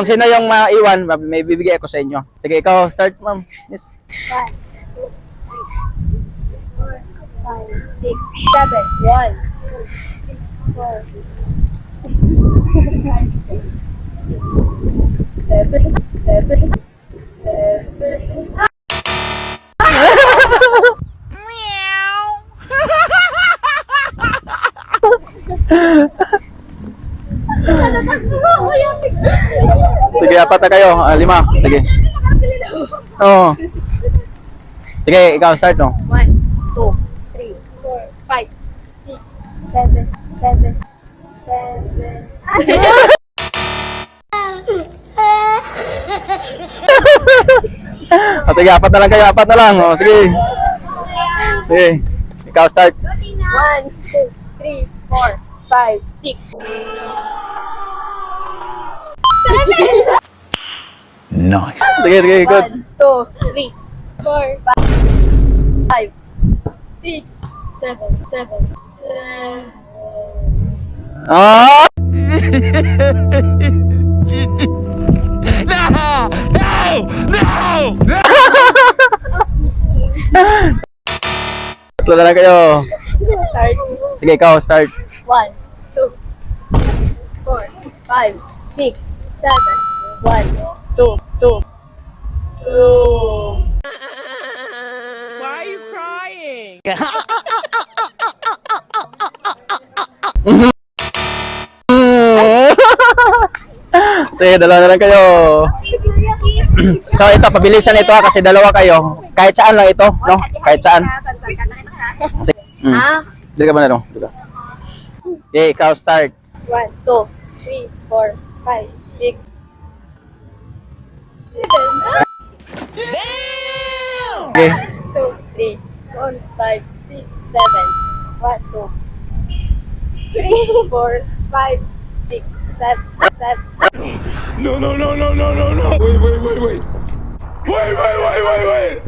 Kung sino yung maiwan, may bibigay ako sa inyo. Sige, ikaw, start, ma'am. Yes. 1, 2, 3, 4, 5, 6, 7, 8, 9, 10. Sige, apat na kayo. 5. Sige. Oo. Sige, ikaw, start, no? 1, 2, 3, 4, 5, 6, 7, 7, 7. Sige, apat na lang kayo. Apat na lang. Oh, sige. Sige. Ikaw, start. 1, 2, 3, 4, 5, 6. Nice. Sige, sige, good. 1, 2, 3, 4, 5, 6, 7, 7, 7. Ah! Tatlo na lang kayo. Start. Sige, ikaw, start. 1, 2, 4, 5, 6, 7, 1, 2, 2, 2. Why are you crying? Sige, dalawa na lang kayo. So, ito, pabilisan ito ha, kasi dalawa kayo. Kahit saan lang ito, no? Kahit saan. Sige. Dili ka ba na, no? Dili ka. Okay, ikaw, start. 1, 2, 3, 4, 5, 6, 7. Okay. 2, 3, 4, 5, 6, 7. 1, 2, 3, 4, 5, 6, 7, 7. No, no, no, no, no, no, no. Wait, wait, wait, wait. Wait, wait, wait, wait, wait.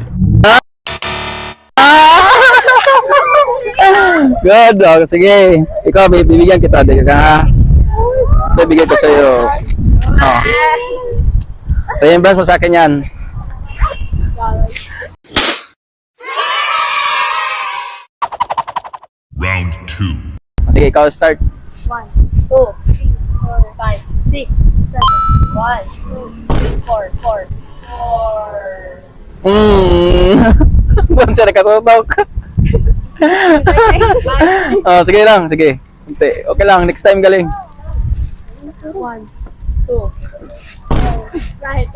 Good, oh, sige. Ikaw, bibigyan kita. Dili ka ha. Bibigyan ko sa'yo. Oh. Reimburse mo sa akin yan. Round 2. Sige, ikaw, start. 1, 2, 3, 4, 5, 6, 7. 1, 2, 3, 4, 4. 4. Doon siya nakatutok. Oh, sige lang, sige. Okay lang, next time galing. 1, 2, 4, 5,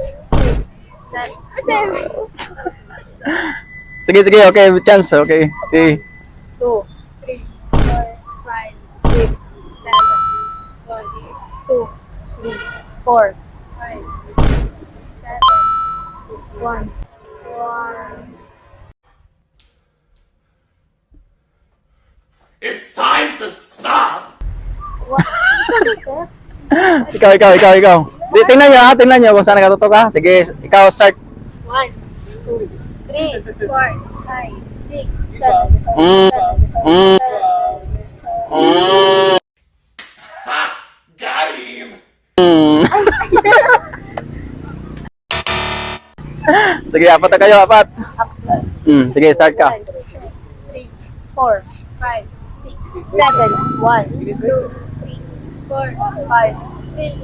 6, 7. Sige, sige, okay, chance, okay. Okay. 2, 3, 4, 5, 6, 7. 1, 2, 3, 4, 5, 7. 1, 1. It's time to stop. Ikaw. Tingnan nyo ha, tingnan nyo kung saan nakatutok ha. Sige, ikaw, start. 1, 2, 3, 4, 5, 6, 7. Got him. Sige, apat na kayo, apat. Sige, start ka. 1, 2, 3, 4, 5, 6, 7. 1, 2, 3, 4, 5, 6,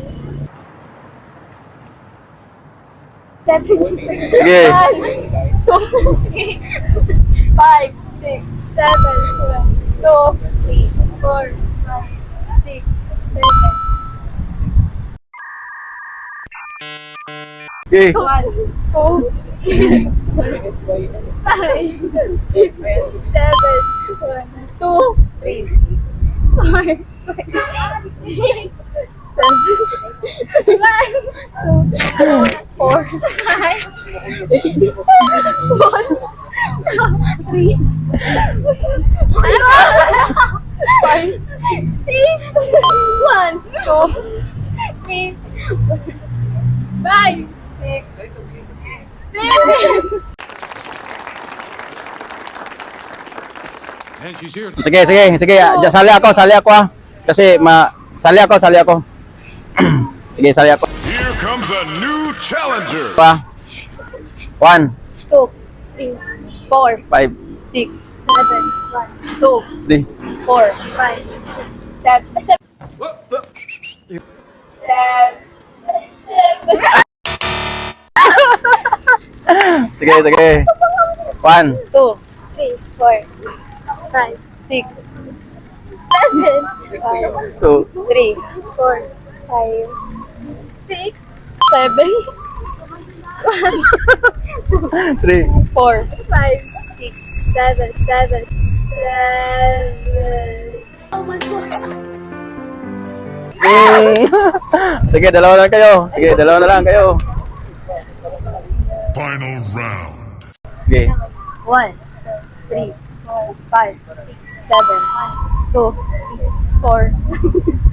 7. Sige. 1, 2, 3, 5, 6, 7. 2, 3, 4, 5, 6, 7. Okay. 1, 2, 3, 5, 6, 7. 2, 3, 4, 5, 6, 7. 1, 2, 4, 5, 1, 3, 5, 6, 1, 2, 3, 5, 6, 7. And she's here. Sige. Sali ako ha. Kasi sali ako. Sige, sali ako. Here comes comes a new challenger. Pa. 1, 2, 3, 4, 5, 6, 7, 1, 2, 3. 4, 5, 6, 7, 7, Sige, sige. 1, 2, 3, 4, 5, 6, 7, 2, 3, 4, 5, 6, 7, 3. 4, 5, 6, 7, 7, 7. Sige, dalawa lang kayo. Sige, dalawa na lang kayo. Final round. Sige. 1, 3, 4, 5, 6, 7, 2, 4,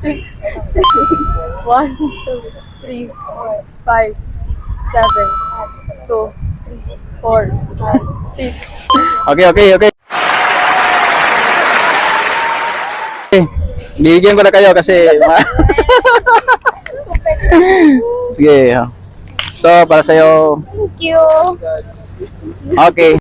6, 7, 1, 2, 3, 4, 5, 6, 7, 2, 4, 5, 6. Okay, okay, okay. Bigyan ko na kayo kasi sige. So, para sa'yo. Thank you. Okay.